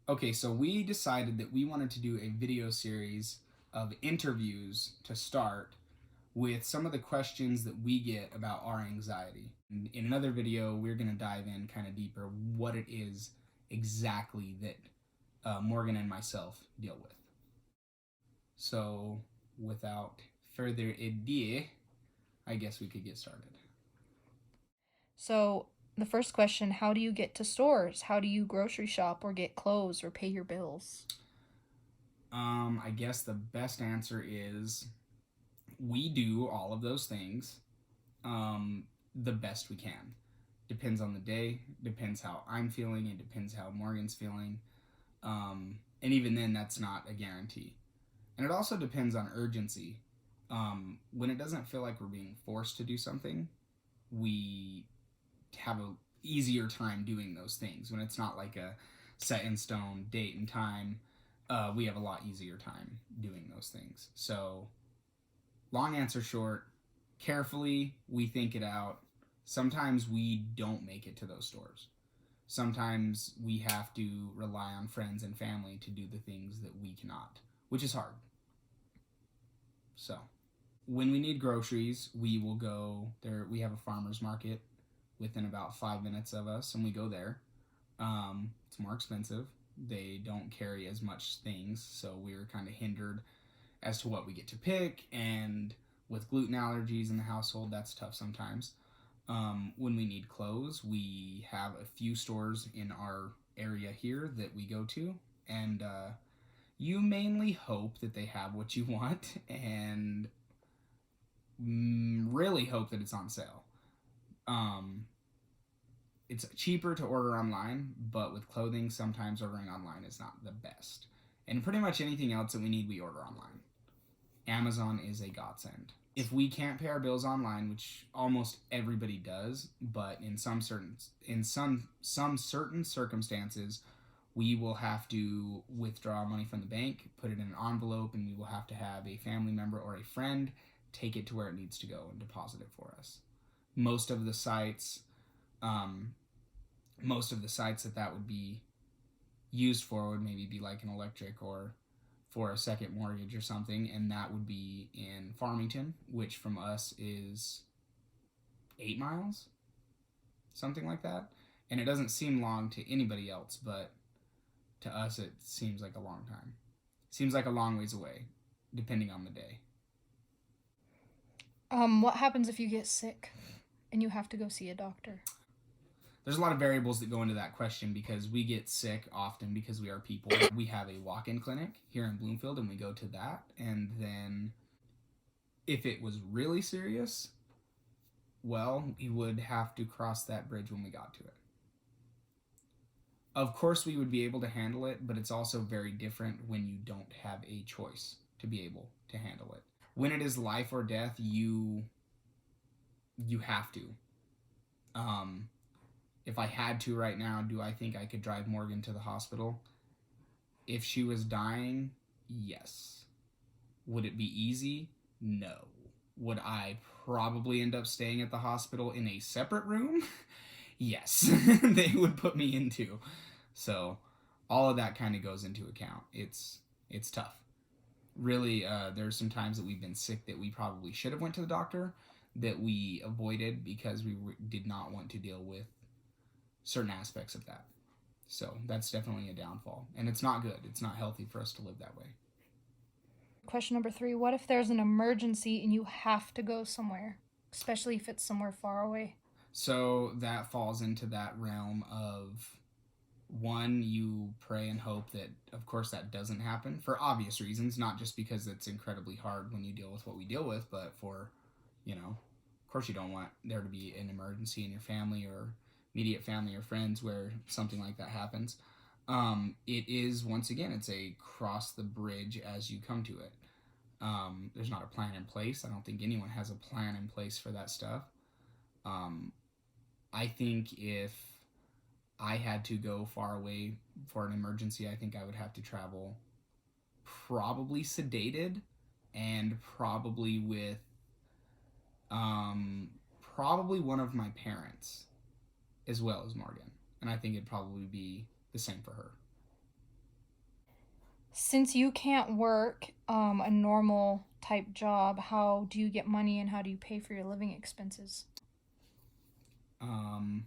Okay, so we decided that we wanted to do a video series of interviews to start with some of the questions that we get about our anxiety. In another video, we're going to dive in kind of deeper what it is exactly that Morgan and myself deal with. So, without further ado, I guess we could get started. So, the first question, how do you get to stores? How do you grocery shop or get clothes or pay your bills? I guess the best answer is we do all of those things the best we can. Depends on the day, depends how I'm feeling, it depends how Morgan's feeling. And even then, that's not a guarantee. And it also depends on urgency. When it doesn't feel like we're being forced to do something, we have a easier time doing those things. When it's not like a set in stone date and time, we have a lot easier time doing those things. So, long answer short, carefully, we think it out. Sometimes we don't make it to those stores. Sometimes we have to rely on friends and family to do the things that we cannot, which is hard. So, when we need groceries, we will go there. We have a farmer's market within about 5 minutes of us, and we go there. It's more expensive. They don't carry as much things, so we're kind of hindered as to what we get to pick. And with gluten allergies in the household, that's tough sometimes. When we need clothes, we have a few stores in our area here that we go to, and you mainly hope that they have what you want, and really hope that it's on sale. Um, it's cheaper to order online, but with clothing, sometimes ordering online is not the best. And pretty much anything else that we need, we order online. Amazon is a godsend. If we can't pay our bills online, which almost everybody does, but in some certain circumstances, we will have to withdraw money from the bank, put it in an envelope, and we will have to have a family member or a friend take it to where it needs to go and deposit it for us. Most of the sites, um, most of the sites that would be used for would maybe be like an electric or for a second mortgage or something, and that would be in Farmington, which from us is 8 miles, something like that. And it doesn't seem long to anybody else, but to us it seems like a long time. Seems like a long ways away, depending on the day. What happens if you get sick and you have to go see a doctor? There's a lot of variables that go into that question because we get sick often because we are people. We have a walk-in clinic here in Bloomfield, and we go to that. And then, if it was really serious, well, we would have to cross that bridge when we got to it. Of course, we would be able to handle it, but it's also very different when you don't have a choice to be able to handle it. When it is life or death, you have to. Um, if I had to right now, do I think I could drive Morgan to the hospital? If she was dying, yes. Would it be easy? No. Would I probably end up staying at the hospital in a separate room? Yes, they would put me into. So, all of that kind of goes into account. It's tough. Really, there's some times that we've been sick that we probably should have went to the doctor that we avoided because we did not want to deal with certain aspects of that. So that's definitely a downfall, and it's not good. It's not healthy for us to live that way. Question number 3, what if there's an emergency and you have to go somewhere, especially if it's somewhere far away? So that falls into that realm of one, you pray and hope that, of course, that doesn't happen for obvious reasons, not just because it's incredibly hard when you deal with what we deal with, but for, of course, you don't want there to be an emergency in your family or immediate family or friends where something like that happens. It is, once again, it's a cross the bridge as you come to it. There's not a plan in place. I don't think anyone has a plan in place for that stuff. Um, I think if I had to go far away for an emergency, I think I would have to travel probably sedated and probably with um, probably one of my parents as well as Morgan. And I think it'd probably be the same for her. Since you can't work a normal type job, how do you get money and how do you pay for your living expenses? Um,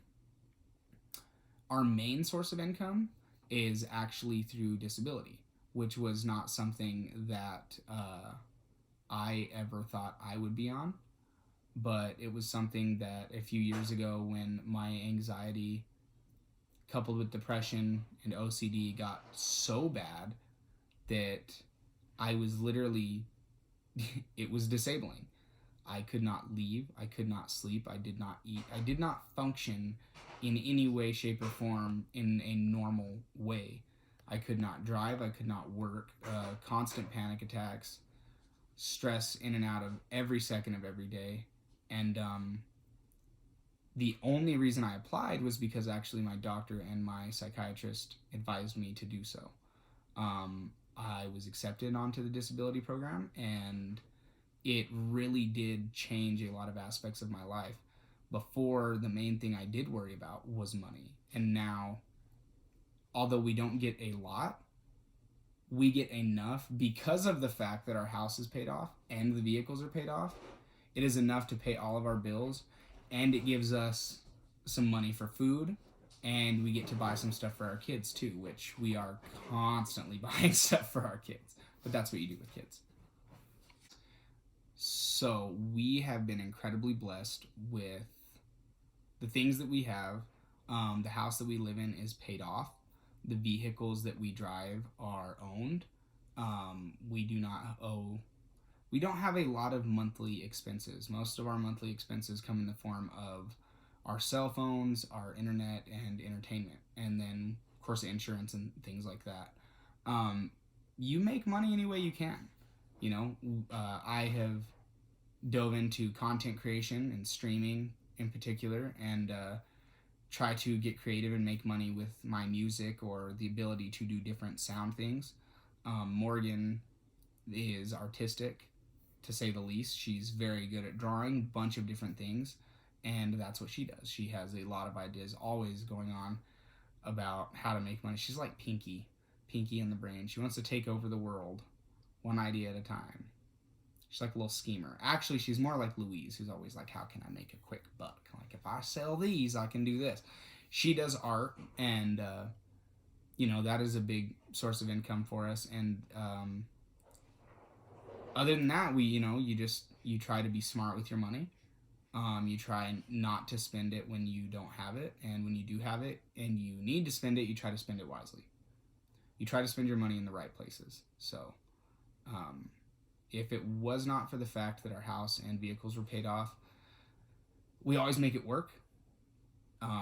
our main source of income is actually through disability, which was not something that I ever thought I would be on. But it was something that a few years ago, when my anxiety coupled with depression and OCD got so bad that I was literally, it was disabling. I could not leave. I could not sleep. I did not eat. I did not function in any way, shape, or form in a normal way. I could not drive. I could not work. Constant panic attacks, stress in and out of every second of every day. And the only reason I applied was because actually my doctor and my psychiatrist advised me to do so. I was accepted onto the disability program, and it really did change a lot of aspects of my life. Before, the main thing I did worry about was money. And now, although we don't get a lot, we get enough because of the fact that our house is paid off and the vehicles are paid off. It is enough to pay all of our bills, and it gives us some money for food, and we get to buy some stuff for our kids too, which we are constantly buying stuff for our kids. But that's what you do with kids. So we have been incredibly blessed with the things that we have. The house that we live in is paid off. The vehicles that we drive are owned. We do not owe. We don't have a lot of monthly expenses. Most of our monthly expenses come in the form of our cell phones, our internet, and entertainment, and then of course insurance and things like that. Um, you make money any way you can. You know, I have dove into content creation and streaming in particular, and try to get creative and make money with my music or the ability to do different sound things. Morgan is artistic, to say the least. She's very good at drawing a bunch of different things, and that's what she does. She has a lot of ideas always going on about how to make money. She's like Pinky in the Brain. She wants to take over the world one idea at a time. She's like a little schemer. Actually, she's more like Louise, who's always like, how can I make a quick buck? Like, if I sell these, I can do this. She does art, and, that is a big source of income for us. And other than that, you try to be smart with your money. You try not to spend it when you don't have it. And when you do have it and you need to spend it, you try to spend it wisely. You try to spend your money in the right places. So, if it was not for the fact that our house and vehicles were paid off, we always make it work,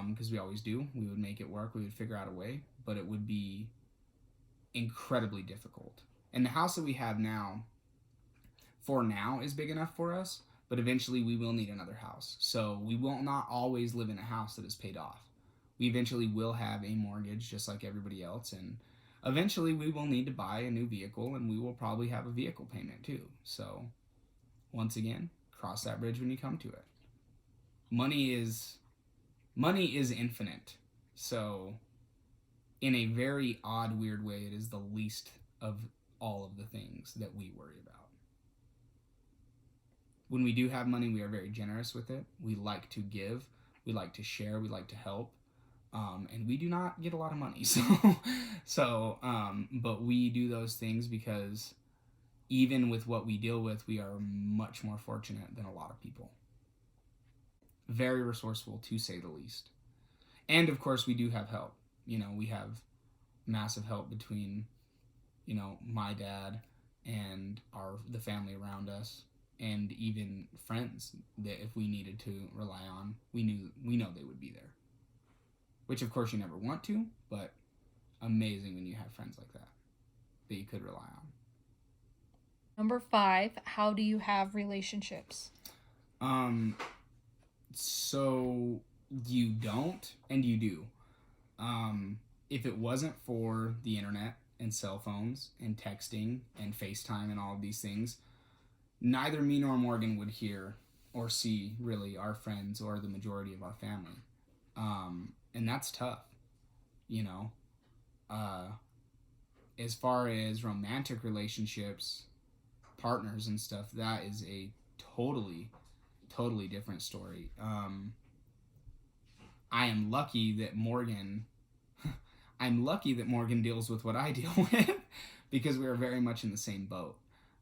because we always do. We would make it work. We would figure out a way, but it would be incredibly difficult. And the house that we have now, for now, is big enough for us, but eventually we will need another house. So we will not always live in a house that is paid off. We eventually will have a mortgage just like everybody else, and eventually we will need to buy a new vehicle, and we will probably have a vehicle payment too. So once again, cross that bridge when you come to it. Money is infinite. So in a very odd, weird way, it is the least of all of the things that we worry about. When we do have money, we are very generous with it. We like to give, we like to share, we like to help. And we do not get a lot of money, but we do those things because even with what we deal with, we are much more fortunate than a lot of people. Very resourceful, to say the least. And of course, we do have help. We have massive help between, my dad and the family around us, and even friends that if we needed to rely on, we know they would be there. Which of course you never want to, but amazing when you have friends like that you could rely on. Number 5, how do you have relationships? So you don't and you do. If it wasn't for the internet and cell phones and texting and FaceTime and all of these things, neither me nor Morgan would hear or see really our friends or the majority of our family. And that's tough, as far as romantic relationships, partners and stuff, that is a totally, totally different story. I am lucky that Morgan, I'm lucky that Morgan deals with what I deal with because we are very much in the same boat.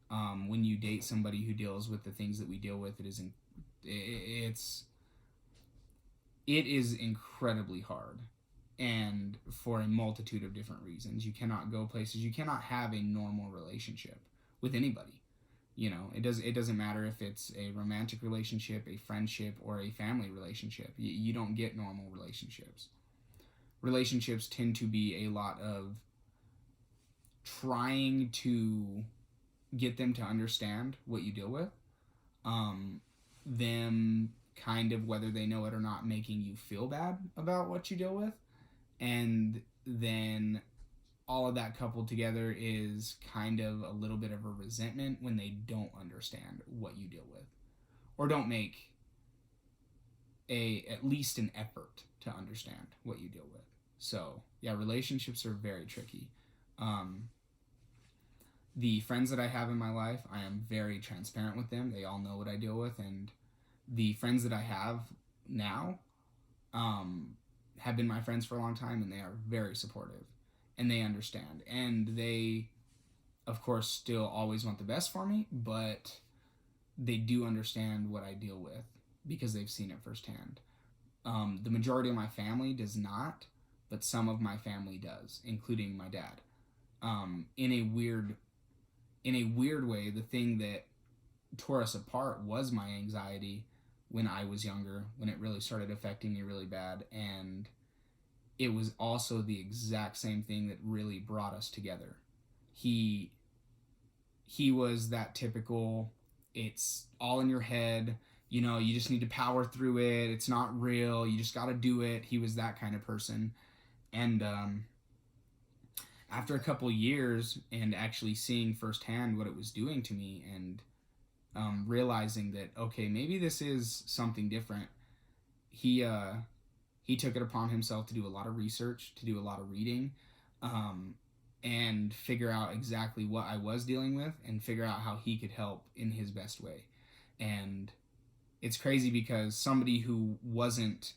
When you date somebody who deals with the things that we deal with, it's it is incredibly hard, and for a multitude of different reasons. You cannot go places. You cannot have a normal relationship with anybody. It doesn't matter if it's a romantic relationship, a friendship, or a family relationship. You don't get normal relationships. Relationships tend to be a lot of trying to get them to understand what you deal with, them kind of, whether they know it or not, making you feel bad about what you deal with, and then all of that coupled together is kind of a little bit of a resentment when they don't understand what you deal with, or don't make a at least an effort to understand what you deal with. So yeah, relationships are very tricky. um, the friends that I have in my life, I am very transparent with them. They all know what I deal with, and the friends that I have now, um, have been my friends for a long time, and they are very supportive, and they understand, and they, of course, still always want the best for me, but they do understand what I deal with because they've seen it firsthand. The majority of my family does not, but some of my family does, including my dad. In a weird way, the thing that tore us apart was my anxiety when I was younger, when it really started affecting me really bad, and it was also the exact same thing that really brought us together. He he was that typical, it's all in your head, you just need to power through it, it's not real, you just got to do it. He was that kind of person. And after a couple years and actually seeing firsthand what it was doing to me, and realizing that, okay, maybe this is something different, he he took it upon himself to do a lot of research, to do a lot of reading, um, and figure out exactly what I was dealing with, and figure out how he could help in his best way. And it's crazy because somebody who wasn't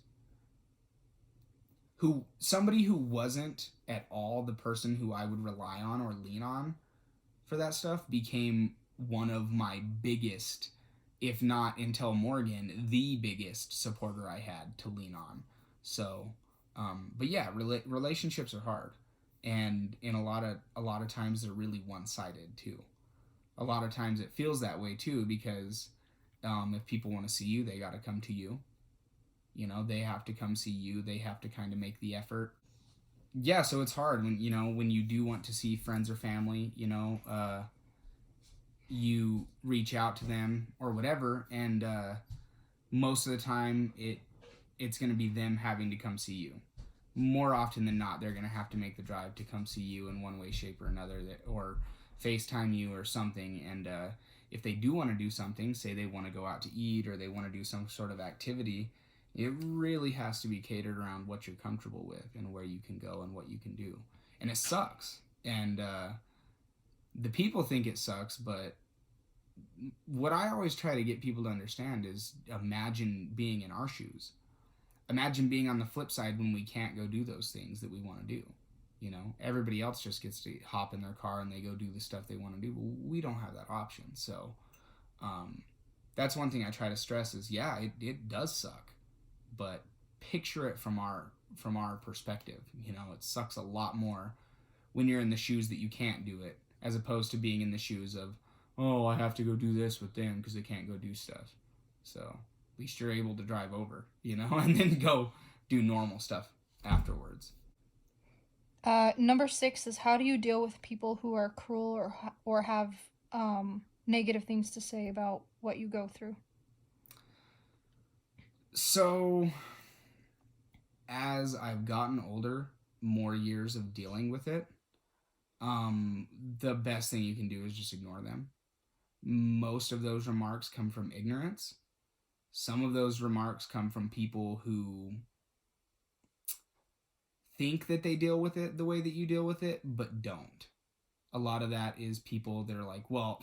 at all the person who I would rely on or lean on for that stuff became one of my biggest, if not until Morgan, the biggest supporter I had to lean on. So, but yeah, relationships are hard, and in a lot of times they're really one sided too. A lot of times it feels that way too because if people want to see you, they got to come to you. They have to come see you. They have to kind of make the effort. Yeah, so it's hard when you do want to see friends or family. You reach out to them or whatever, and most of the time it's going to be them having to come see you. More often than not, they're going to have to make the drive to come see you in one way, shape, or another, or FaceTime you or something. And if they do want to do something, say they want to go out to eat or they want to do some sort of activity, it really has to be catered around what you're comfortable with and where you can go and what you can do. And it sucks. And the people think it sucks, but what I always try to get people to understand is, imagine being in our shoes. Imagine being on the flip side when we can't go do those things that we want to do. Everybody else just gets to hop in their car and they go do the stuff they want to do. But we don't have that option. So um, that's one thing I try to stress is, yeah, it does suck, but picture it from our perspective. It sucks a lot more when you're in the shoes that you can't do it, as opposed to being in the shoes of, oh, I have to go do this with them because they can't go do stuff. So at least you're able to drive over, and then go do normal stuff afterwards. Number 6 is, how do you deal with people who are cruel or have negative things to say about what you go through? So as I've gotten older, more years of dealing with it, the best thing you can do is just ignore them. Most of those remarks come from ignorance. Some of those remarks come from people who think that they deal with it the way that you deal with it, but don't. A lot of that is people that are like, well,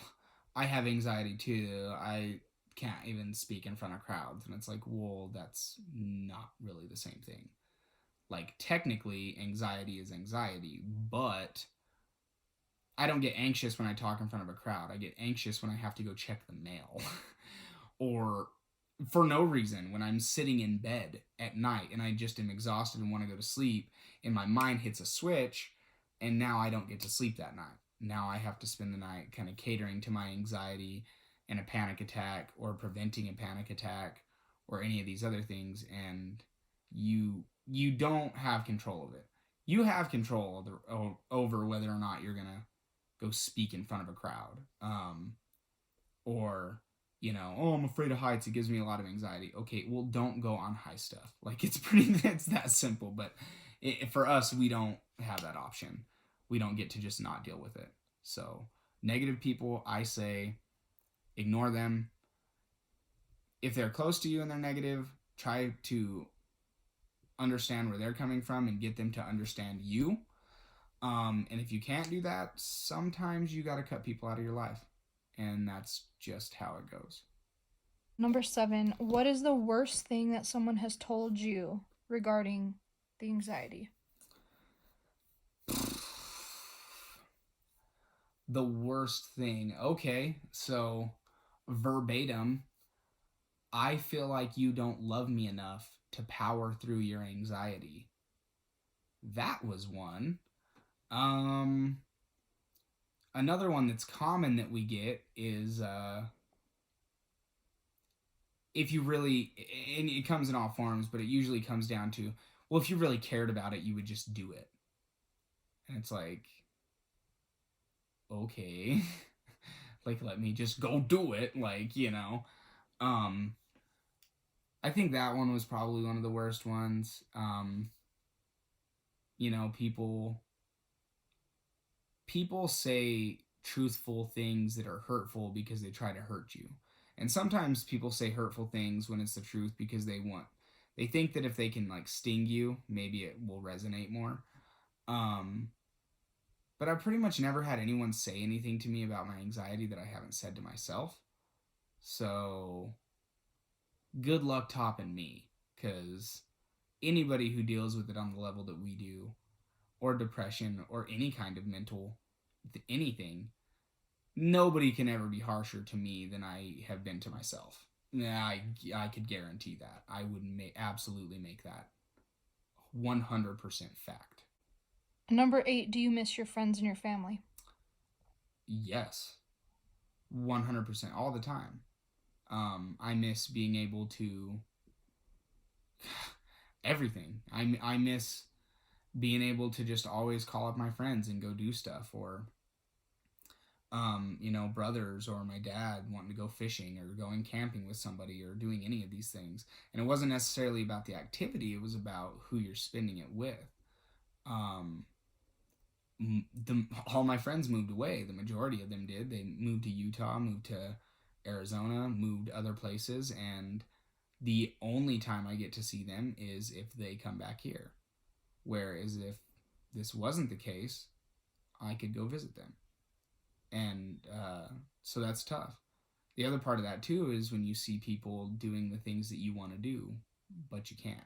I have anxiety too. I can't even speak in front of crowds. And it's like, well, that's not really the same thing. Like, technically, anxiety is anxiety, but I don't get anxious when I talk in front of a crowd. I get anxious when I have to go check the mail. Or for no reason when I'm sitting in bed at night and I just am exhausted and want to go to sleep and my mind hits a switch and now I don't get to sleep that night. Now I have to spend the night kind of catering to my anxiety and a panic attack or preventing a panic attack or any of these other things, and you don't have control of it. You have control over whether or not you're going to go speak in front of a crowd. Or oh, I'm afraid of heights, it gives me a lot of anxiety. Okay, well, don't go on high stuff. Like, it's that simple. But for us, we don't have that option. We don't get to just not deal with it. So negative people, I say ignore them. If they're close to you and they're negative, try to understand where they're coming from and get them to understand you. And if you can't do that, sometimes you got to cut people out of your life, and that's just how it goes. Number 7, what is the worst thing that someone has told you regarding the anxiety? The worst thing. Okay, so verbatim, I feel like you don't love me enough to power through your anxiety. That was one. Um, Another one that's common that we get is if you really, and it comes in all forms, but it usually comes down to, well, if you really cared about it, you would just do it. And it's like, okay, like, let me just go do it. Like, um, I think that one was probably one of the worst ones. People say truthful things that are hurtful because they try to hurt you. And sometimes people say hurtful things when it's the truth because they think that if they can like sting you, maybe it will resonate more. Um but I've pretty much never had anyone say anything to me about my anxiety that I haven't said to myself. So good luck topping me, cuz anybody who deals with it on the level that we do, or depression or any kind of mental anything, nobody can ever be harsher to me than I have been to myself. I could guarantee that. I would absolutely make that 100% fact. Number 8, do you miss your friends and your family? Yes, 100% all the time. I miss being able to everything. I miss being able to just always call up my friends and go do stuff, or brothers or my dad wanting to go fishing or going camping with somebody or doing any of these things. And it wasn't necessarily about the activity, it was about who you're spending it with. Um, all my friends moved away. The majority of them did. They moved to Utah, moved to Arizona, moved other places, and the only time I get to see them is if they come back here. Whereas if this wasn't the case, I could go visit them. And so that's tough. The other part of that too is when you see people doing the things that you want to do, but you can't.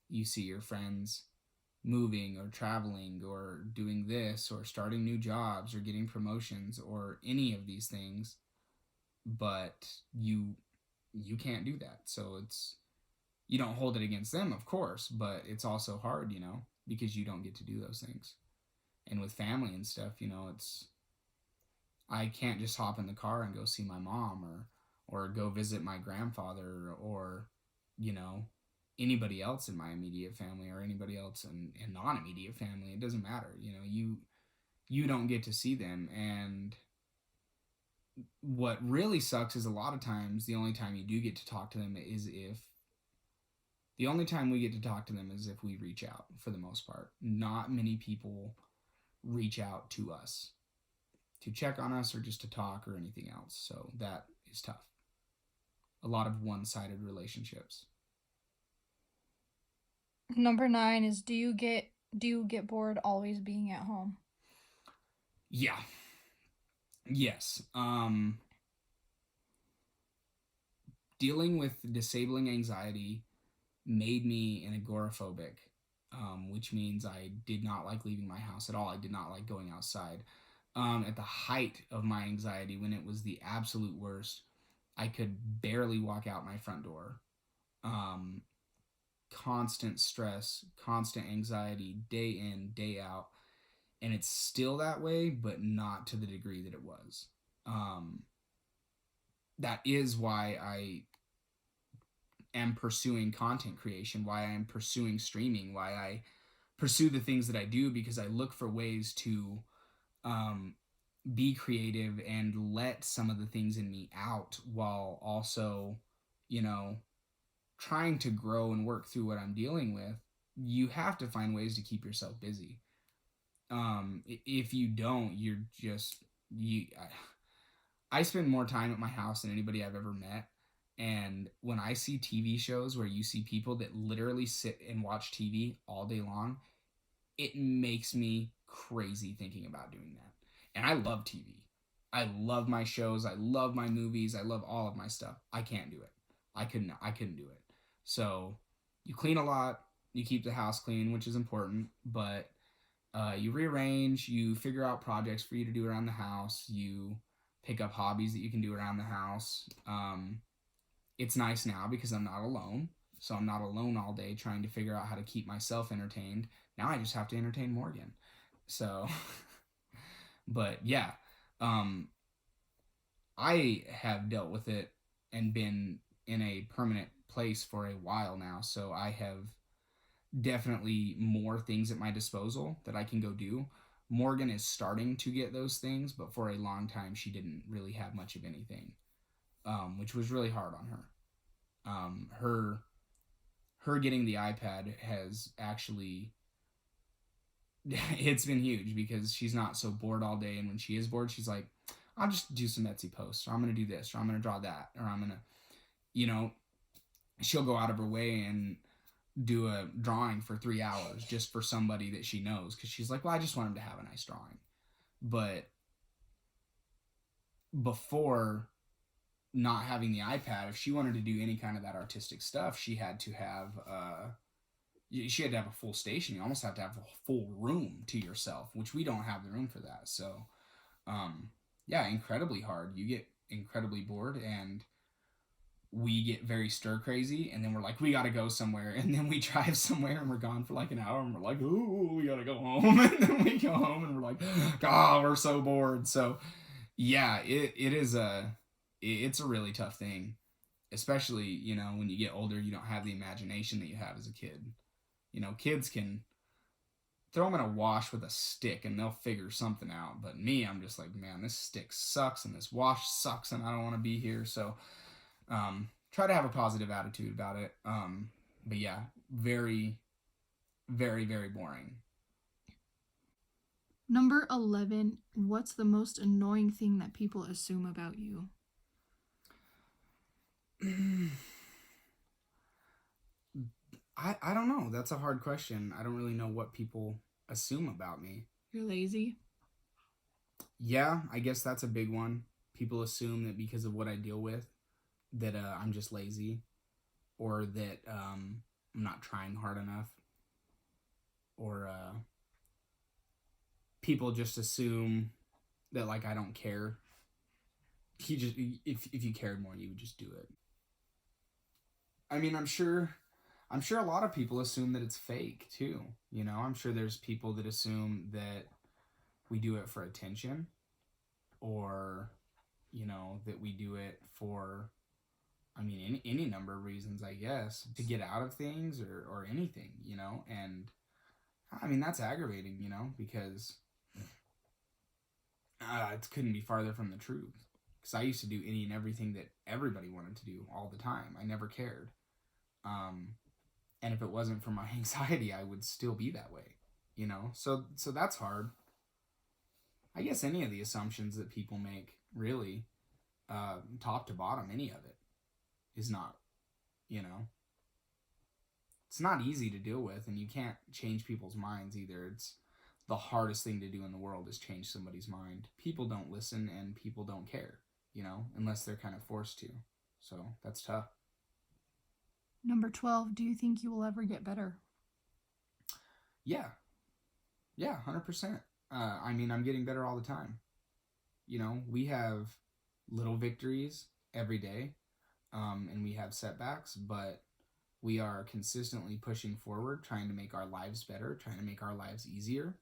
You see your friends moving or traveling or doing this or starting new jobs or getting promotions or any of these things, but you can't do that. So it's, you don't hold it against them, of course, but it's also hard, because you don't get to do those things. And with family and stuff, it's, I can't just hop in the car and go see my mom, or go visit my grandfather, or you know anybody else in my immediate family, or anybody else in non-immediate family. It doesn't matter. You don't get to see them. And what really sucks is a lot of times the only time you do get to talk to them is if the only time we get to talk to them is if we reach out. For the most part, not many people reach out to us to check on us or just to talk or anything else. So that is tough. A lot of one-sided relationships. Number 9 is do you get bored always being at home? Yeah. Yes. Dealing with disabling anxiety made me an agoraphobic, which means I did not like leaving my house at all. I did not like going outside. At the height of my anxiety, when it was the absolute worst, I could barely walk out my front door. Um, Constant stress, constant anxiety, day in, day out. And it's still that way, but not to the degree that it was. Um, that is why I am pursuing content creation, why I am pursuing streaming, why I pursue the things that I do, because I look for ways to um, be creative and let some of the things in me out while also, you know, trying to grow and work through what I'm dealing with. You have to find ways to keep yourself busy. If you don't, you're just you. I spend more time at my house than anybody I've ever met. And when I see TV shows where you see people that literally sit and watch TV all day long, it makes me crazy thinking about doing that. And I love TV. I love my shows. I love my movies. I love all of my stuff. I can't do it. I couldn't do it. So you clean a lot. You keep the house clean, which is important. But you rearrange. You figure out projects for you to do around the house. You pick up hobbies that you can do around the house. It's nice now because I'm not alone. So I'm not alone all day trying to figure out how to keep myself entertained. Now I just have to entertain Morgan. So, but yeah, um, I have dealt with it and been in a permanent place for a while now. So I have definitely more things at my disposal that I can go do. Morgan is starting to get those things, but for a long time she didn't really have much of anything, which was really hard on her. Her getting the iPad has actually it's been huge because she's not so bored all day, and when she is bored, she's like, "I'll just do some Etsy posts, or I'm gonna do this, or I'm gonna draw that, or I'm gonna," you know, she'll go out of her way and do a drawing for 3 hours just for somebody that she knows because she's like, "Well, I just want him to have a nice drawing." But before not having the iPad, if she wanted to do any kind of that artistic stuff, she had to have a full station. You almost have to have a full room to yourself, which we don't have the room for that. So, um, yeah, incredibly hard. You get incredibly bored, and we get very stir crazy, and then we're like, we gotta go somewhere, and then we drive somewhere, and we're gone for like an hour, and we're like, ooh, we gotta go home, and then we go home, and we're like, God, we're so bored. So, yeah, it's a really tough thing, especially when you get older, you don't have the imagination that you have as a kid. Kids can throw them in a wash with a stick and they'll figure something out. But me, I'm just like, man, this stick sucks and this wash sucks and I don't want to be here. So try to have a positive attitude about it. But yeah, very, very, very boring. Number 11, what's the most annoying thing that people assume about you? I don't know. That's a hard question. I don't really know what people assume about me. You're lazy. Yeah, I guess that's a big one. People assume that because of what I deal with, that I'm just lazy, or that I'm not trying hard enough, or people just assume that like I don't care. If you cared more, you would just do it. I mean, I'm sure a lot of people assume that it's fake too. I'm sure there's people that assume that we do it for attention, or that we do it for, I mean, any number of reasons, I guess, to get out of things, or anything, and I mean, that's aggravating, because it couldn't be farther from the truth. Because I used to do any and everything that everybody wanted to do all the time. I never cared. Um, and if it wasn't for my anxiety, I would still be that way, So that's hard. I guess any of the assumptions that people make, really, top to bottom, any of it is not, you know, it's not easy to deal with, and you can't change people's minds either. It's the hardest thing to do in the world is change somebody's mind. People don't listen and people don't care, unless they're kind of forced to. So that's tough. Number 12, do you think you will ever get better? Yeah. Yeah, 100%. I'm getting better all the time. We have little victories every day, and we have setbacks, but we are consistently pushing forward, trying to make our lives better, trying to make our lives easier.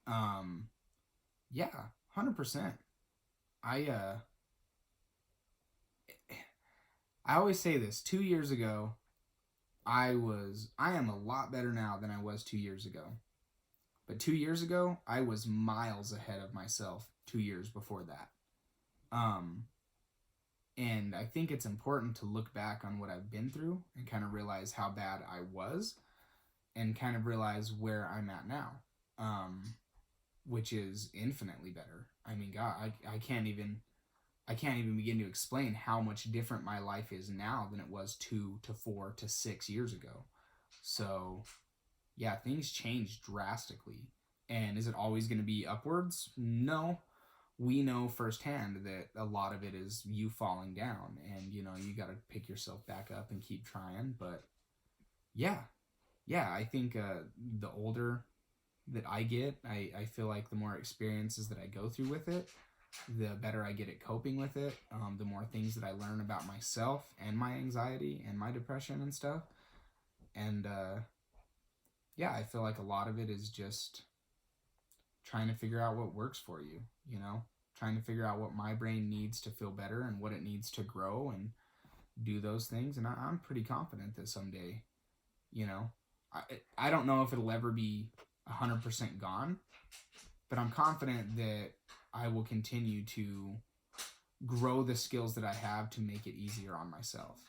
Yeah, 100%. I I always say this. 2 years ago, I am a lot better now than I was 2 years ago. But 2 years ago, I was miles ahead of myself 2 years before that. And I think it's important to look back on what I've been through and kind of realize how bad I was and kind of realize where I'm at now, which is infinitely better. I mean, God, I can't even begin to explain how much different my life is now than it was 2 to 4 to 6 years ago. So, yeah, things change drastically. And is it always going to be upwards? No. We know firsthand that a lot of it is you falling down, and you got to pick yourself back up and keep trying. But yeah, I think the older that I get, I feel like the more experiences that I go through with it, the better I get at coping with it, the more things that I learn about myself and my anxiety and my depression and stuff. And yeah, I feel like a lot of it is just trying to figure out what works for you, trying to figure out what my brain needs to feel better and what it needs to grow and do those things. And I'm pretty confident that someday, I don't know if it'll ever be 100% gone, but I'm confident that I will continue to grow the skills that I have to make it easier on myself.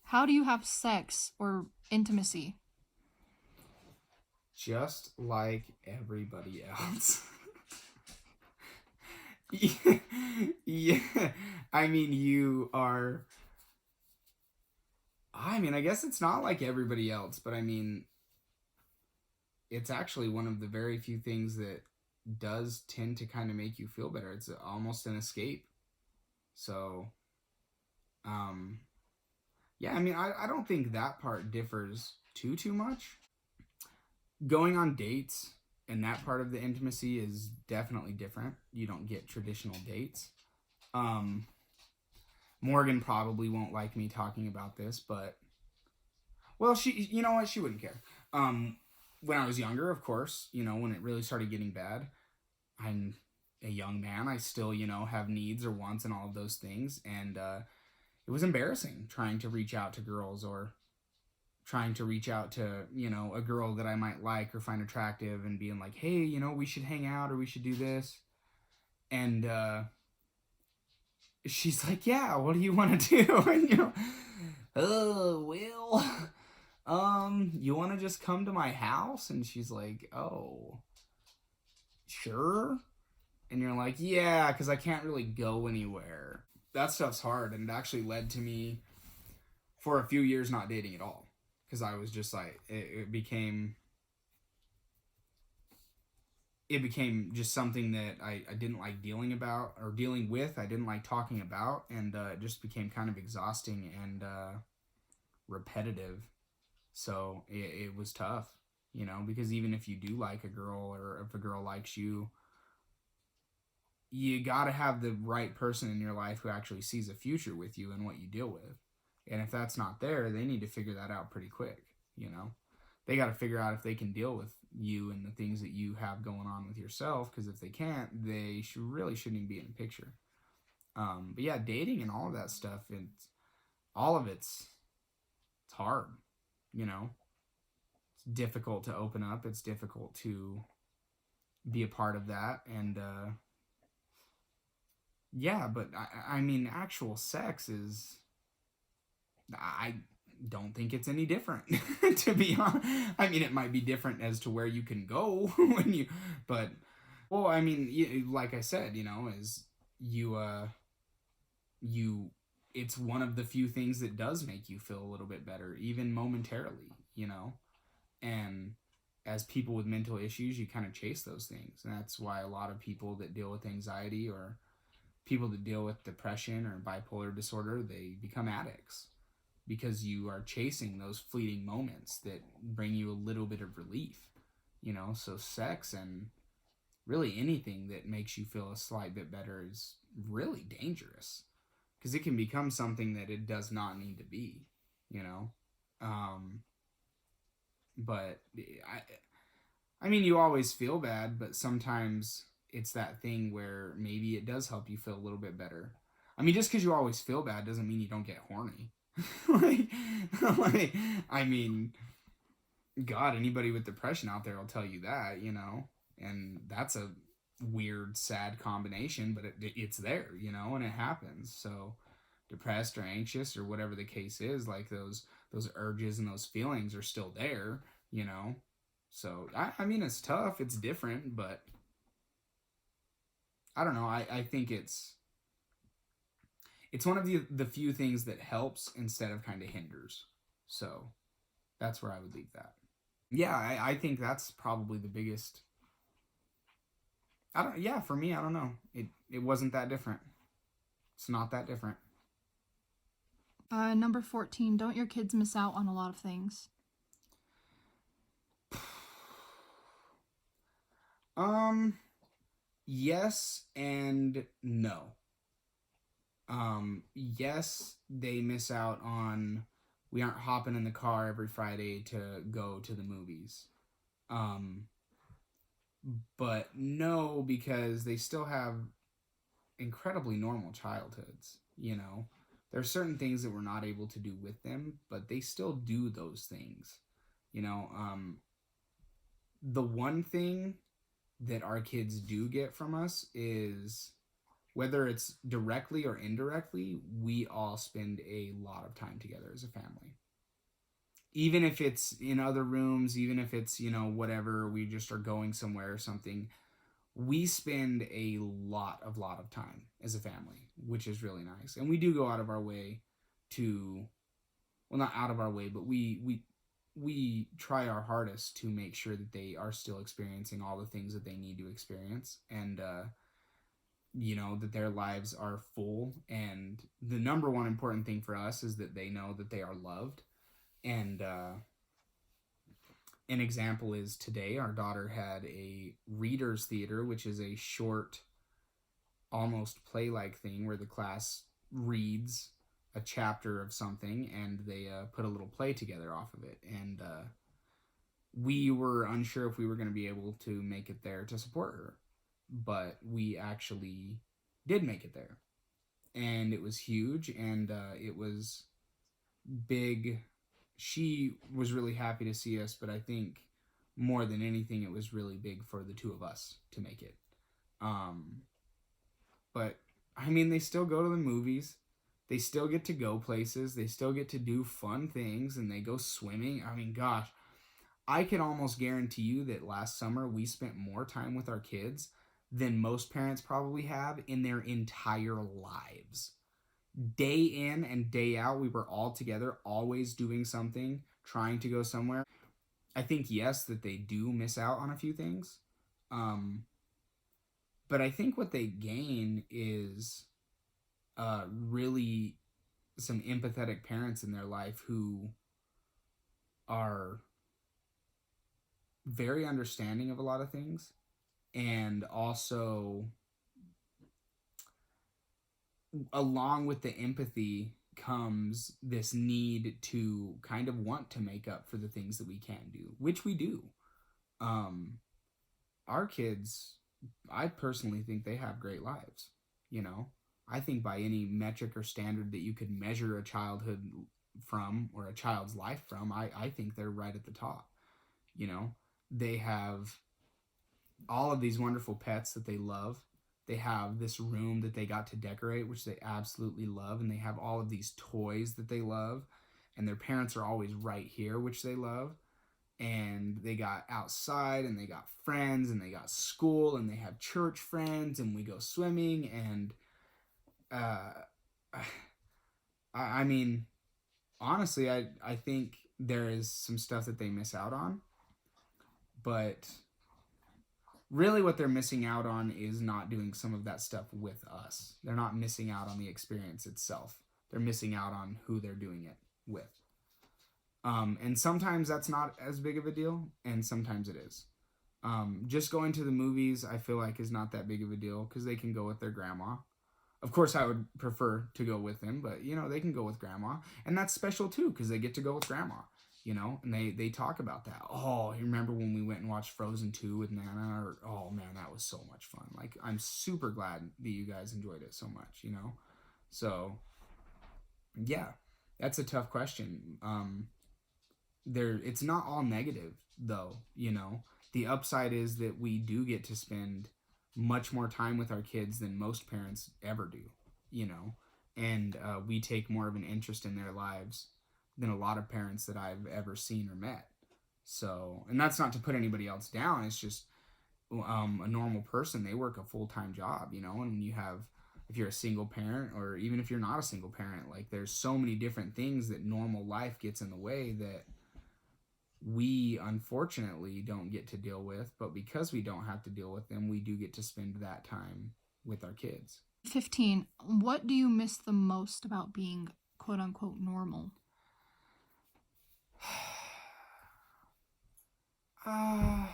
How do you have sex or intimacy? Just like everybody else. Yeah. I guess it's not like everybody else, but it's actually one of the very few things that does tend to kind of make you feel better. It's almost an escape. So, yeah, I don't think that part differs too much. Going on dates and that part of the intimacy is definitely different. You don't get traditional dates. Morgan probably won't like me talking about this, but well, you know what? She wouldn't care. When I was younger, of course, when it really started getting bad, I'm a young man. I still, have needs or wants and all of those things. And it was embarrassing trying to reach out to girls or trying to reach out to, a girl that I might like or find attractive and being like, hey, we should hang out or we should do this. And she's like, yeah, what do you want to do? And, oh, well, you want to just come to my house? And she's like, oh, sure. And you're like, yeah, because I can't really go anywhere. That stuff's hard, and it actually led to me for a few years not dating at all. Because I was just like, it became just something that I didn't like dealing with. I didn't like talking about, and it just became kind of exhausting and repetitive. So it was tough, because even if you do like a girl or if a girl likes you, you got to have the right person in your life who actually sees a future with you and what you deal with. And if that's not there, they need to figure that out pretty quick, They got to figure out if they can deal with you and the things that you have going on with yourself, because if they can't, they really shouldn't even be in the picture. But yeah, dating and all of that stuff, it's hard, It's difficult to open up. It's difficult to be a part of that. And yeah, but actual sex is... I don't think it's any different, to be honest. It might be different as to where you can go but, well, like I said, is it's one of the few things that does make you feel a little bit better, even momentarily, and as people with mental issues, you kind of chase those things. And that's why a lot of people that deal with anxiety or people that deal with depression or bipolar disorder, they become addicts because you are chasing those fleeting moments that bring you a little bit of relief, you know? So sex and really anything that makes you feel a slight bit better is really dangerous because it can become something that it does not need to be, you know? Um, but I mean, you always feel bad, but sometimes it's that thing where maybe it does help you feel a little bit better. I mean, just because you always feel bad doesn't mean you don't get horny. like, like, I mean, God, anybody with depression out there will tell you that, you know, and that's a weird, sad combination, but it's there, you know, and it happens. So, depressed or anxious or whatever the case is, like those urges and those feelings are still there, you know. So I mean, it's tough, it's different, but I don't know. I think it's one of the few things that helps instead of kind of hinders. So that's where I would leave that. Yeah, I think that's probably the biggest. I don't. Yeah, for me, I don't know. It wasn't that different. It's not that different. Number 14, don't your kids miss out on a lot of things? Um, yes and no. Yes, they miss out on. We aren't hopping in the car every Friday to go to the movies. Um, but no, because they still have incredibly normal childhoods. You know, there are certain things that we're not able to do with them, but they still do those things. You know, the one thing that our kids do get from us is whether it's directly or indirectly, we all spend a lot of time together as a family. Even if it's in other rooms, even if it's, you know, whatever, we just are going somewhere or something, we spend a lot of time as a family, which is really nice. And we do go out of our way to, well, not out of our way, but we try our hardest to make sure that they are still experiencing all the things that they need to experience, and you know, that their lives are full. And the number one important thing for us is that they know that they are loved. And an example is today our daughter had a readers theater, which is a short, almost play like thing where the class reads a chapter of something and they put a little play together off of it. And we were unsure if we were going to be able to make it there to support her, but we actually did make it there. And it was huge, and it was big. She was really happy to see us, but I think more than anything, it was really big for the two of us to make it. Um, but I mean, they still go to the movies. They still get to go places. They still get to do fun things, and they go swimming. I mean, gosh, I can almost guarantee you that last summer we spent more time with our kids than most parents probably have in their entire lives. Day in and day out, we were all together, always doing something, trying to go somewhere. I think, yes, that they do miss out on a few things. Um, but I think what they gain is really some empathetic parents in their life who are very understanding of a lot of things, and also along with the empathy comes this need to kind of want to make up for the things that we can't do, which we do. um our kids, I personally think they have great lives, you know. I think by any metric or standard that you could measure a childhood from, or a child's life from, I think they're right at the top, you know. They have all of these wonderful pets that they love. They have this room that they got to decorate, which they absolutely love. And they have all of these toys that they love. And their parents are always right here, which they love. And they got outside, and they got friends, and they got school, and they have church friends, and we go swimming. And uh, I mean, honestly, I think there is some stuff that they miss out on. But really what they're missing out on is not doing some of that stuff with us. They're not missing out on the experience itself. They're missing out on who they're doing it with. And sometimes that's not as big of a deal, and sometimes it is. Just going to the movies, I feel like, is not that big of a deal because they can go with their grandma. Of course, I would prefer to go with them, but they can go with grandma, and that's special too because they get to go with grandma. And they talk about that. Oh, you remember when we went and watched Frozen 2 with Nana? Or, oh man, that was so much fun. Like, I'm super glad that you guys enjoyed it so much. So yeah, that's a tough question. It's not all negative though. The upside is that we do get to spend much more time with our kids than most parents ever do. And we take more of an interest in their lives than a lot of parents that I've ever seen or met. So, and that's not to put anybody else down. It's just a normal person. They work a full-time job, and when if you're a single parent, or even if you're not a single parent, like, there's so many different things that normal life gets in the way that we unfortunately don't get to deal with. But because we don't have to deal with them, we do get to spend that time with our kids. 15. What do you miss the most about being quote unquote normal? I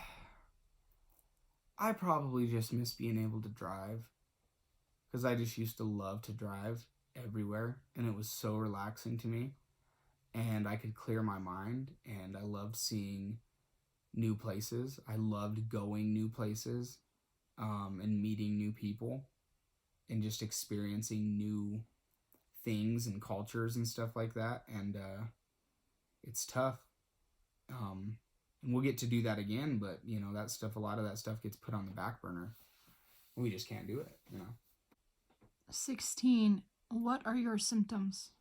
probably just miss being able to drive, because I just used to love to drive everywhere, and it was so relaxing to me, and I could clear my mind, and I loved seeing new places. I loved going new places, and meeting new people, and just experiencing new things and cultures and stuff like that. And it's tough. And we'll get to do that again, but a lot of that stuff gets put on the back burner. We just can't do it. 16. What are your symptoms?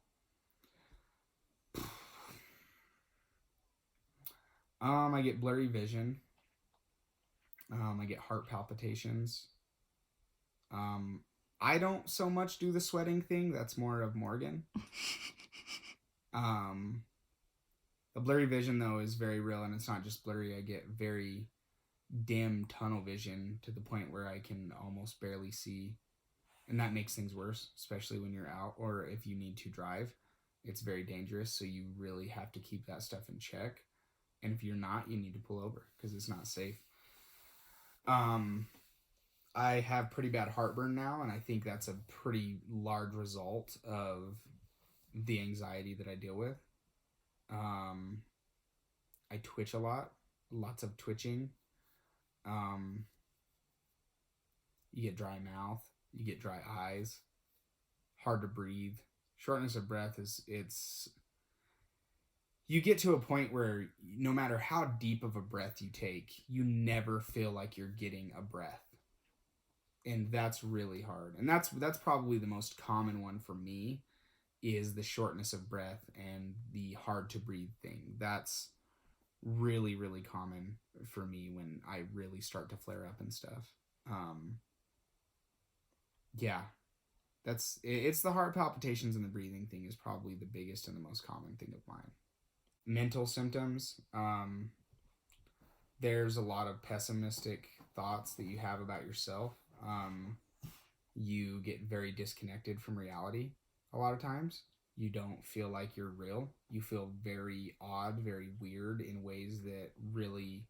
I get blurry vision. I get heart palpitations. I don't so much do the sweating thing. That's more of Morgan. The blurry vision, though, is very real, and it's not just blurry. I get very dim tunnel vision to the point where I can almost barely see, and that makes things worse, especially when you're out or if you need to drive. It's very dangerous, so you really have to keep that stuff in check, and if you're not, you need to pull over because it's not safe. I have pretty bad heartburn now, and I think that's a pretty large result of the anxiety that I deal with. I twitch a lot, lots of twitching. You get dry mouth, you get dry eyes, hard to breathe. Shortness of breath you get to a point where no matter how deep of a breath you take, you never feel like you're getting a breath. And that's really hard. And that's probably the most common one for me, is the shortness of breath and the hard to breathe thing. That's really, really common for me when I really start to flare up and stuff. Yeah, it's the heart palpitations, and the breathing thing is probably the biggest and the most common thing of mine. Mental symptoms. There's a lot of pessimistic thoughts that you have about yourself. You get very disconnected from reality a lot of times. You don't feel like you're real. You feel very odd, very weird in ways that really,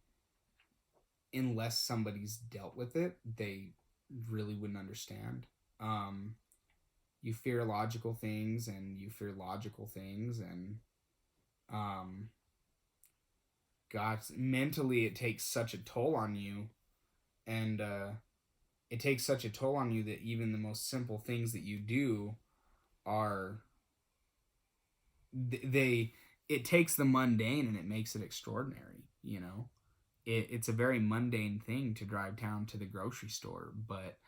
unless somebody's dealt with it, they really wouldn't understand. You fear logical things, and you fear logical things, and God, mentally it takes such a toll on you, and it takes such a toll on you that even the most simple things that you do are it takes the mundane and it makes it extraordinary. It's a very mundane thing to drive down to the grocery store, but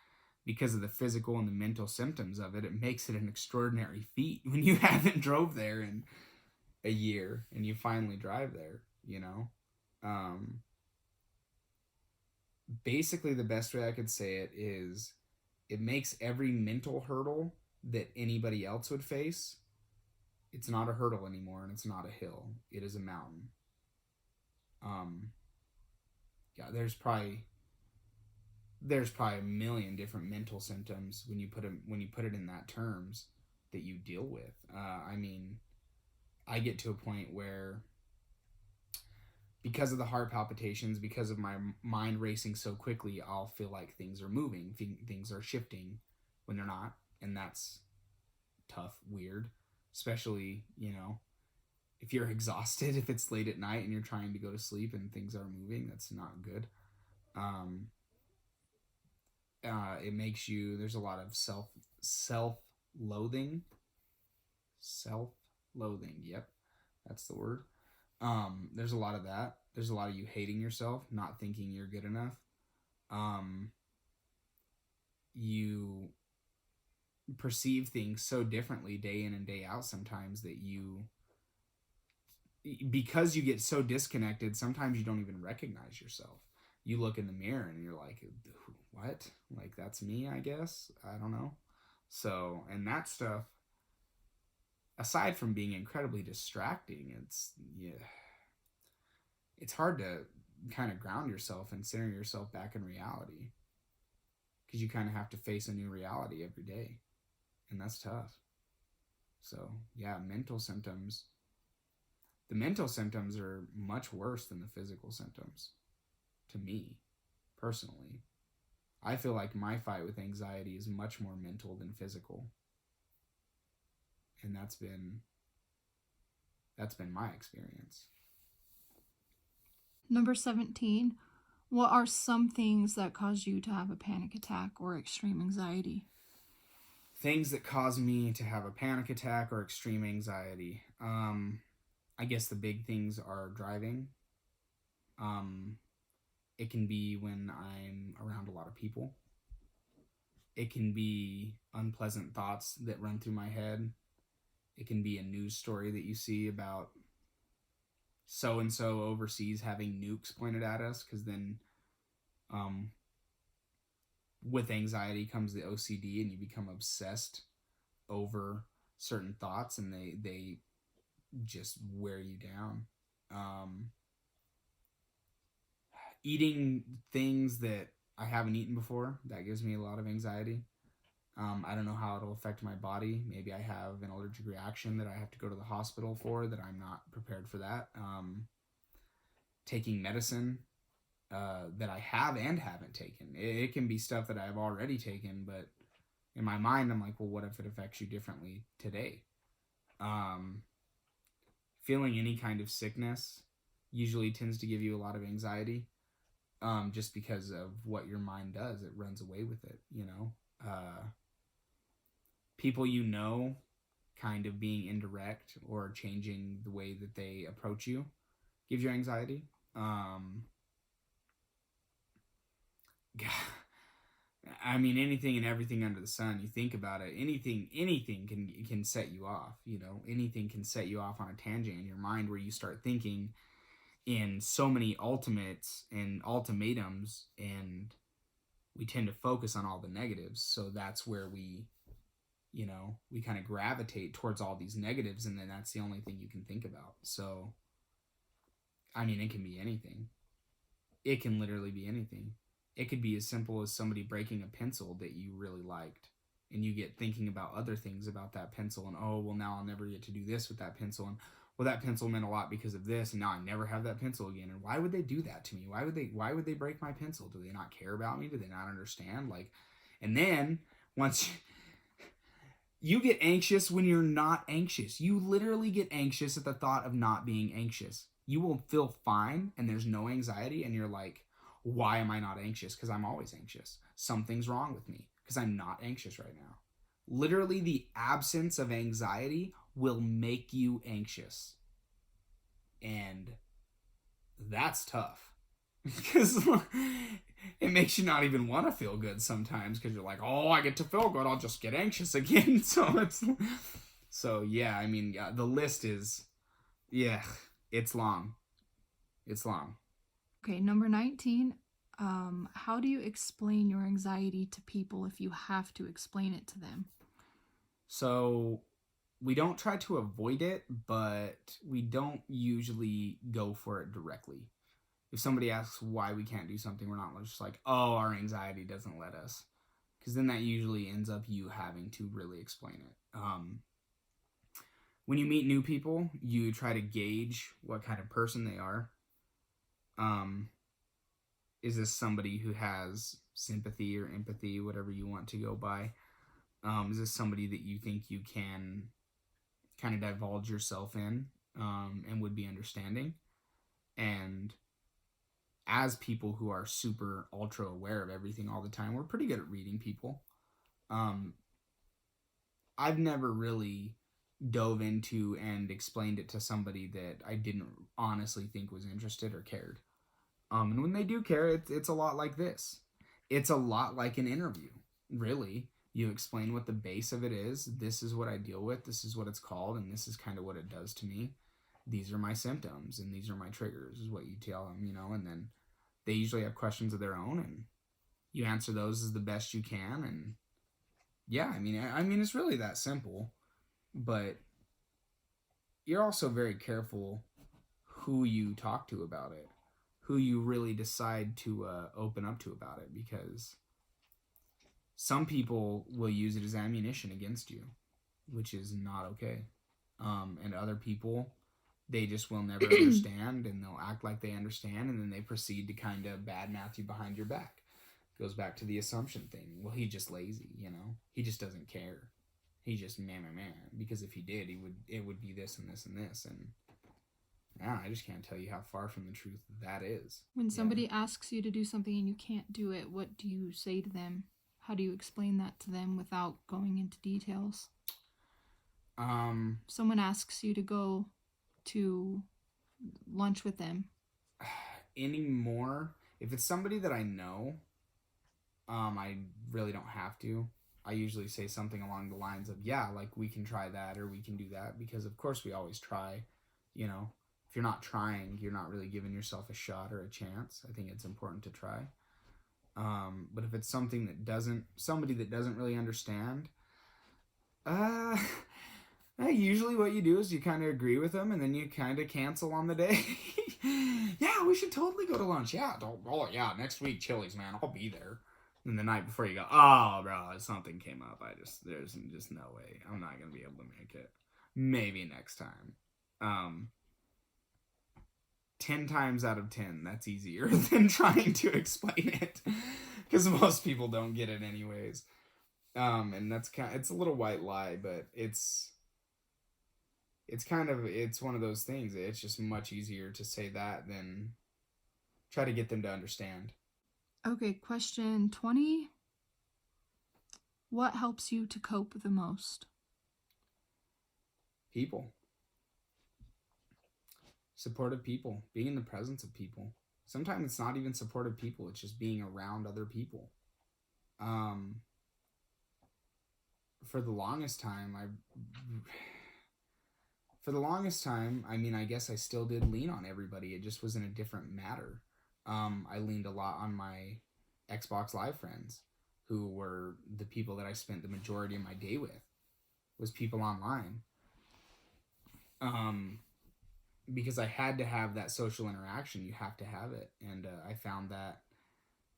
because of the physical and the mental symptoms of it, it makes it an extraordinary feat when you haven't drove there in a year and you finally drive there. Basically the best way I could say it is, it makes every mental hurdle that anybody else would face, it's not a hurdle anymore, and it's not a hill. It is a mountain. yeah, there's probably a million different mental symptoms when you put it in that terms that you deal with. I mean, I get to a point where, because of the heart palpitations, because of my mind racing so quickly, I'll feel like things are moving, things are shifting when they're not, and that's tough, weird, especially, if you're exhausted, if it's late at night and you're trying to go to sleep and things are moving, that's not good. Um, it makes you, there's a lot of self-loathing, self-loathing. Yep, that's the word. There's a lot of that. There's a lot of you hating yourself, not thinking you're good enough. You perceive things so differently day in and day out sometimes that because you get so disconnected, sometimes you don't even recognize yourself. You look in the mirror and you're like, what? Like, that's me, I guess? I don't know. So, and that stuff, aside from being incredibly distracting, it's hard to kind of ground yourself and center yourself back in reality, because you kind of have to face a new reality every day, and that's tough. So, yeah, the mental symptoms are much worse than the physical symptoms, to me, personally. I feel like my fight with anxiety is much more mental than physical. And that's been my experience. Number 17, what are some things that cause you to have a panic attack or extreme anxiety? Things that cause me to have a panic attack or extreme anxiety. I guess the big things are driving. It can be when I'm around a lot of people. It can be unpleasant thoughts that run through my head. It can be a news story that you see about so and so overseas having nukes pointed at us, because then with anxiety comes the OCD, and you become obsessed over certain thoughts, and they just wear you down. Eating things that I haven't eaten before, that gives me a lot of anxiety. I don't know how it'll affect my body. Maybe I have an allergic reaction that I have to go to the hospital for, that I'm not prepared for that. Taking medicine that I have and haven't taken. It can be stuff that I've already taken, but in my mind, I'm like, well, what if it affects you differently today? Feeling any kind of sickness usually tends to give you a lot of anxiety, just because of what your mind does. It runs away with it, people kind of being indirect or changing the way that they approach you gives you anxiety. I mean, anything and everything under the sun, you think about it, anything can set you off. Anything can set you off on a tangent in your mind, where you start thinking in so many ultimates and ultimatums, and we tend to focus on all the negatives. So that's where we kind of gravitate towards all these negatives, and then that's the only thing you can think about. So, I mean, it can be anything. It can literally be anything. It could be as simple as somebody breaking a pencil that you really liked, and you get thinking about other things about that pencil, and, oh, well, now I'll never get to do this with that pencil, and, well, that pencil meant a lot because of this, and now I never have that pencil again. And why would they do that to me? Why would they break my pencil? Do they not care about me? Do they not understand? And then once you get anxious when you're not anxious. You literally get anxious at the thought of not being anxious. You will feel fine and there's no anxiety, and you're like, why am I not anxious? Because I'm always anxious. Something's wrong with me because I'm not anxious right now. Literally, the absence of anxiety will make you anxious. And that's tough. Because it makes you not even want to feel good sometimes, because you're like, oh, I get to feel good, I'll just get anxious again. So yeah, I mean, the list is, it's long. It's long. Okay, number 19. How do you explain your anxiety to people if you have to explain it to them? So we don't try to avoid it, but we don't usually go for it directly. If somebody asks why we can't do something, we're not just like, oh, our anxiety doesn't let us. Because then that usually ends up you having to really explain it. When you meet new people, you try to gauge what kind of person they are. Is this somebody who has sympathy or empathy, whatever you want to go by? Is this somebody that you think you can kind of divulge yourself in, and would be understanding? And as people who are super ultra aware of everything all the time, we're pretty good at reading people. I've never really dove into and explained it to somebody that I didn't honestly think was interested or cared. And when they do care, it's a lot like this. It's a lot like an interview, really. You explain what the base of it is. This is what I deal with. This is what it's called, and this is kind of what it does to me. These are my symptoms, and these are my triggers, is what you tell them, and then they usually have questions of their own, and you answer those as the best you can. And yeah, I mean, it's really that simple, but you're also very careful who you talk to about it, who you really decide to open up to about it, because some people will use it as ammunition against you, which is not okay. And other people, they just will never understand, and they'll act like they understand, and then they proceed to kind of badmouth you behind your back. Goes back to the assumption thing. Well, he's just lazy, He just doesn't care. He just man. Because if he did, it would be this and this and this, and yeah, I just can't tell you how far from the truth that is. When somebody asks you to do something and you can't do it, what do you say to them? How do you explain that to them without going into details? Someone asks you to go to lunch with them. Anymore, if it's somebody that I know, I really don't have to. I usually say something along the lines of, yeah, like we can try that or we can do that, because of course we always try. If you're not trying, you're not really giving yourself a shot or a chance. I think it's important to try. But if it's somebody that doesn't really understand, usually what you do is you kind of agree with them, and then you kind of cancel on the day. Yeah, we should totally go to lunch. Yeah, next week, Chili's, man, I'll be there. And the night before you go, oh, bro, something came up. There's just no way. I'm not going to be able to make it. Maybe next time. 10 times out of 10, that's easier than trying to explain it, because most people don't get it anyways. And it's a little white lie, but it's one of those things. It's just much easier to say that than try to get them to understand. Okay, question 20. What helps you to cope the most? People. Supportive people. Being in the presence of people. Sometimes it's not even supportive people. It's just being around other people. For the longest time, I guess I still did lean on everybody. It just was in a different matter. I leaned a lot on my Xbox Live friends, who were the people that I spent the majority of my day with, was people online. Because I had to have that social interaction. You have to have it. And I found that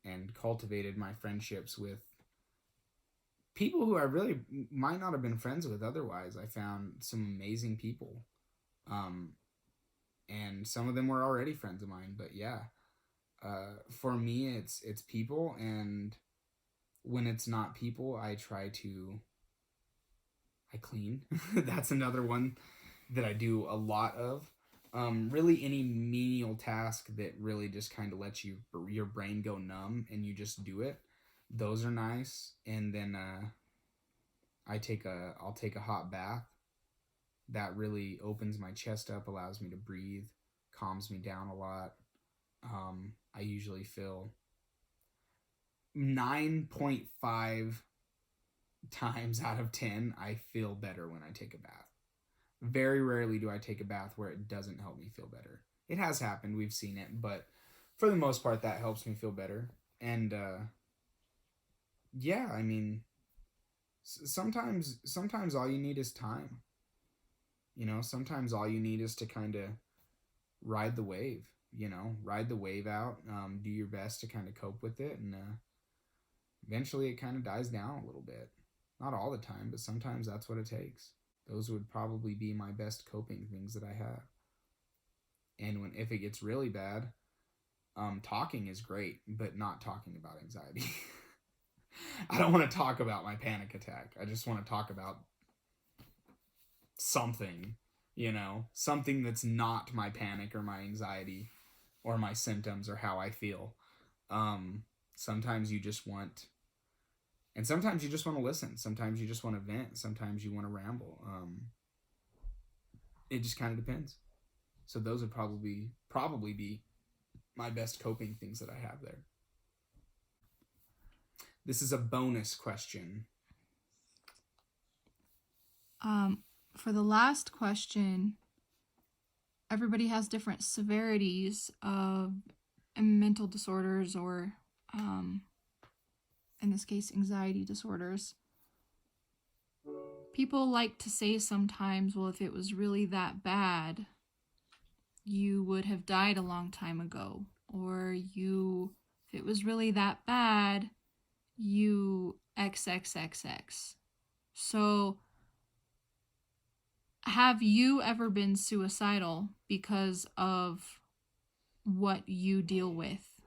and cultivated my friendships with people who I really might not have been friends with otherwise. I found some amazing people. And some of them were already friends of mine. But yeah, for me, it's people. And when it's not people, I clean. That's another one that I do a lot of. Really any menial task that really just kind of lets your brain go numb and you just do it. Those are nice. And then I'll take a hot bath. That really opens my chest up, allows me to breathe, calms me down a lot. I usually feel 9.5 times out of 10 I feel better when I take a bath. Very rarely do I take a bath where it doesn't help me feel better. It has happened, we've seen it, but for the most part that helps me feel better. And yeah, I mean, sometimes all you need is time. Sometimes all you need is to kind of ride the wave. ride the wave out, do your best to kind of cope with it, and eventually it kind of dies down a little bit. Not all the time, but sometimes that's what it takes. Those would probably be my best coping things that I have. And if it gets really bad, talking is great, but not talking about anxiety. I don't want to talk about my panic attack. I just want to talk about something, something that's not my panic or my anxiety or my symptoms or how I feel. Sometimes you just want, and sometimes you just want to listen. Sometimes you just want to vent. Sometimes you want to ramble. It just kind of depends. So those would probably be my best coping things that I have there. This is a bonus question. For the last question, everybody has different severities of mental disorders or, in this case, anxiety disorders. People like to say sometimes, well, if it was really that bad, you would have died a long time ago. Or if it was really that bad, you XXXX. So, have you ever been suicidal because of what you deal with?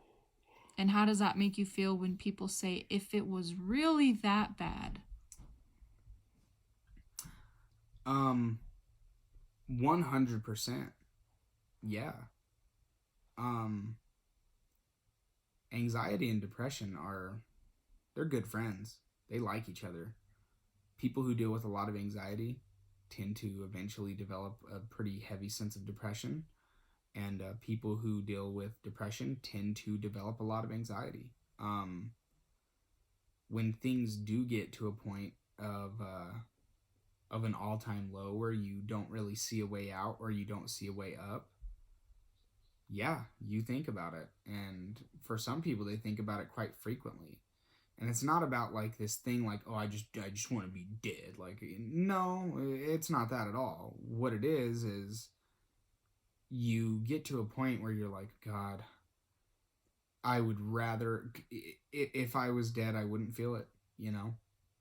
And how does that make you feel when people say, if it was really that bad? 100%. Yeah. Anxiety and depression they're good friends. They like each other. People who deal with a lot of anxiety tend to eventually develop a pretty heavy sense of depression. And people who deal with depression tend to develop a lot of anxiety. When things do get to a point of an all-time low where you don't really see a way out or you don't see a way up, yeah, you think about it. And for some people, they think about it quite frequently. And it's not about like this thing like, oh, I just want to be dead. Like, no, it's not that at all. What it is you get to a point where you're like, God, I would rather, if I was dead, I wouldn't feel it,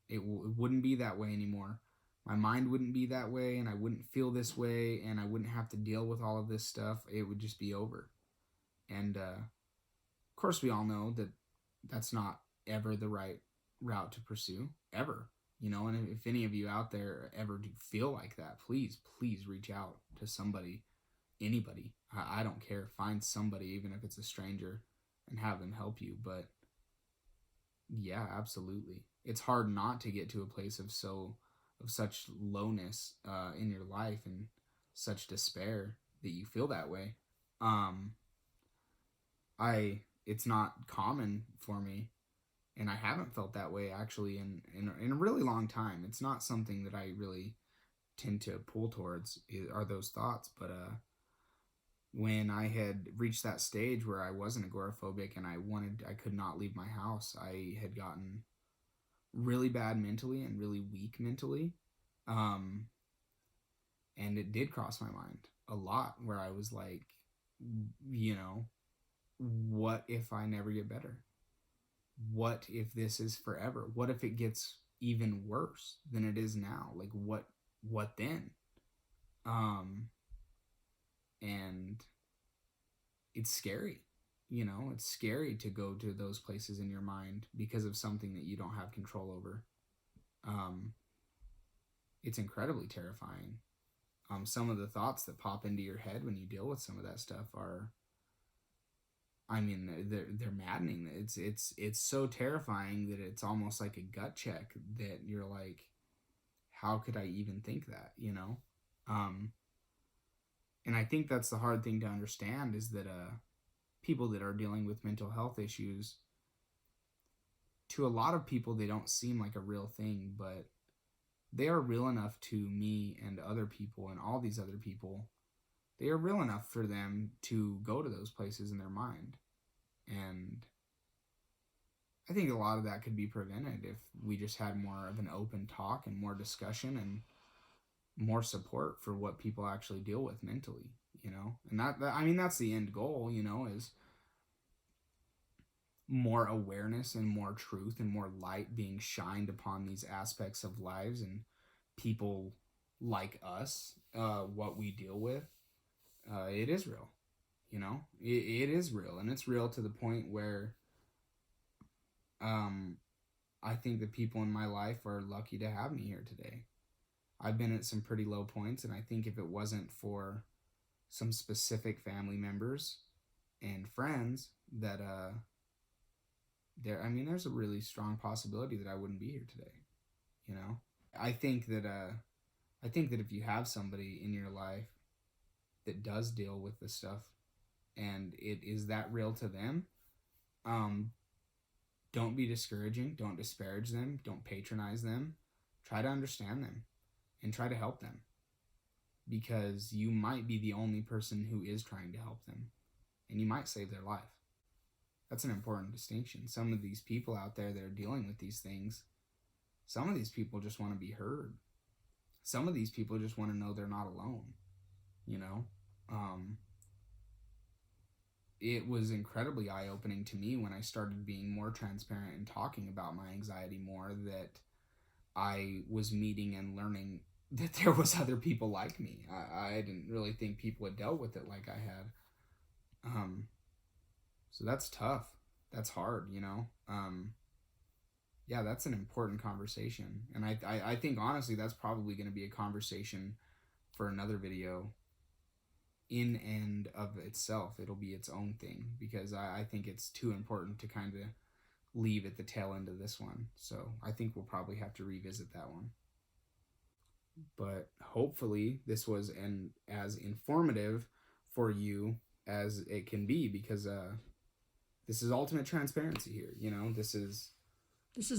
it wouldn't be that way anymore. My mind wouldn't be that way, and I wouldn't feel this way, and I wouldn't have to deal with all of this stuff. It would just be over. And of course, we all know that that's not ever the right route to pursue, ever. And if any of you out there ever do feel like that, please reach out to somebody, anybody. I don't care. Find somebody, even if it's a stranger, and have them help you. But yeah, absolutely. It's hard not to get to a place of such lowness in your life and such despair that you feel that way. It's not common for me, and I haven't felt that way actually in a really long time. It's not something that I really tend to pull towards are those thoughts. But when I had reached that stage where I wasn't agoraphobic and I could not leave my house, I had gotten really bad mentally and really weak mentally. And it did cross my mind a lot where I was like, what if I never get better? What if this is forever? What if it gets even worse than it is now? Like what then? And it's scary. It's scary to go to those places in your mind because of something that you don't have control over. It's incredibly terrifying. Some of the thoughts that pop into your head when you deal with some of that stuff they're maddening. It's so terrifying that it's almost like a gut check that you're like, how could I even think that, and I think that's the hard thing to understand is that people that are dealing with mental health issues, to a lot of people, they don't seem like a real thing, but they are real enough to me and other people and all these other people. They are real enough for them to go to those places in their mind. And I think a lot of that could be prevented if we just had more of an open talk and more discussion and more support for what people actually deal with mentally. you know? And I mean, that's the end goal, you know, is more awareness and more truth and more light being shined upon these aspects of lives and people like us, what we deal with. It is real, you know? It is real, and it's real to the point where I think the people in my life are lucky to have me here today. I've been at some pretty low points, and I think if it wasn't for some specific family members and friends that there's a really strong possibility that I wouldn't be here today, you know. I think that if you have somebody in your life that does deal with this stuff and it is that real to them, don't be discouraging, don't disparage them, don't patronize them. Try to understand them and try to help them, because you might be the only person who is trying to help them, and you might save their life. That's an important distinction. Some of these people out there that are dealing with these things, some of these people just want to be heard. Some of these people just want to know they're not alone, you know? It was incredibly eye-opening to me when I started being more transparent and talking about my anxiety more, that I was meeting and learning that there was other people like me. I didn't really think people had dealt with it like I had. So that's tough. That's hard, you know? Yeah, that's an important conversation. And I think, honestly, that's probably going to be a conversation for another video in and of itself. It'll be its own thing, because I think it's too important to kind of leave at the tail end of this one. So I think we'll probably have to revisit that one. But hopefully this was as informative for you as it can be, because this is ultimate transparency here. You know, this is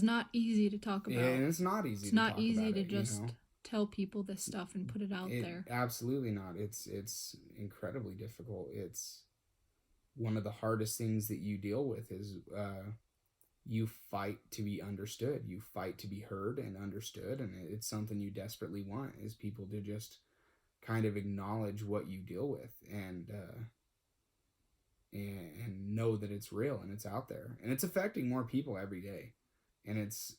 not easy to talk about. And it's not easy. It's not easy to just tell people this stuff and put it out there. Absolutely not. It's incredibly difficult. It's one of the hardest things that you deal with is you fight to be understood. You fight to be heard and understood, and it's something you desperately want, is people to just kind of acknowledge what you deal with and know that it's real and it's out there and it's affecting more people every day. And it's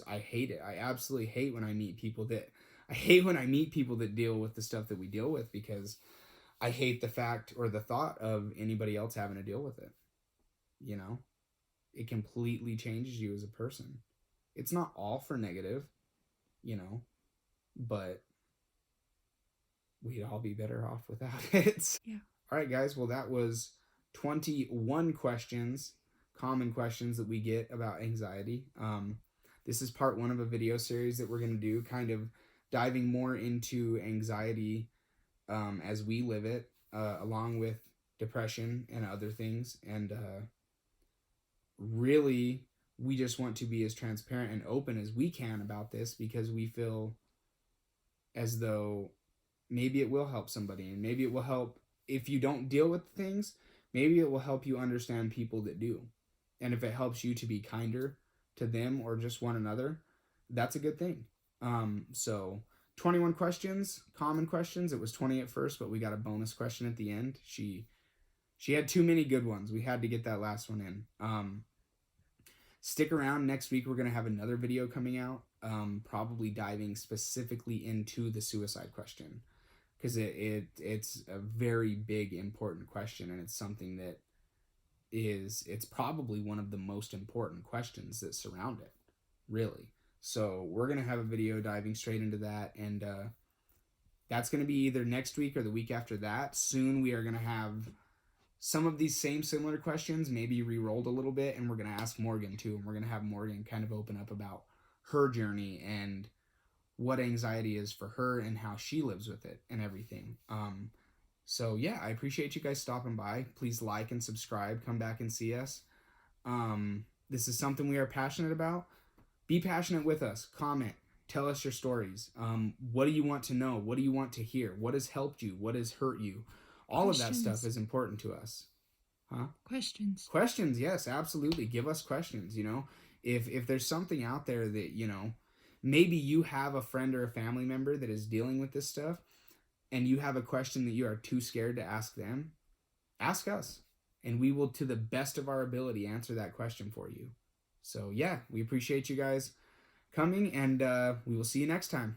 I hate it. I absolutely hate when I meet people that deal with the stuff that we deal with, because I hate the fact or the thought of anybody else having to deal with it. You know, it completely changes you as a person. It's not all for negative, you know, but we'd all be better off without it. Yeah. All right, guys. Well, that was 21 common questions that we get about anxiety. This is part 1 of a video series that we're going to do, kind of diving more into anxiety as we live it, along with depression and other things. And really, we just want to be as transparent and open as we can about this, because we feel as though maybe it will help somebody, and maybe it will help if you don't deal with things. Maybe it will help you understand people that do. And if it helps you to be kinder to them or just one another, that's a good thing. So 21 questions, common questions. It was 20 at first, but we got a bonus question at the end. She had too many good ones. We had to get that last one in. Stick around. Next week, we're going to have another video coming out, probably diving specifically into the suicide question, because it's a very big, important question, and it's something that it's probably one of the most important questions that surround it, really. So we're going to have a video diving straight into that, and that's going to be either next week or the week after that. Soon we are going to have some of these similar questions, maybe re-rolled a little bit, and we're going to ask Morgan too, and we're going to have Morgan kind of open up about her journey and what anxiety is for her and how she lives with it and everything. So yeah, I appreciate you guys stopping by. Please like and subscribe. Come back and see us. This is something we are passionate about. Be passionate with us. Comment. Tell us your stories. What do you want to know? What do you want to hear? What has helped you? What has hurt you? All of that stuff is important to us. Huh? Questions, yes, absolutely. Give us questions, you know. If there's something out there that, you know, maybe you have a friend or a family member that is dealing with this stuff, and you have a question that you are too scared to ask them, ask us. And we will, to the best of our ability, answer that question for you. So, yeah, we appreciate you guys coming, and we will see you next time.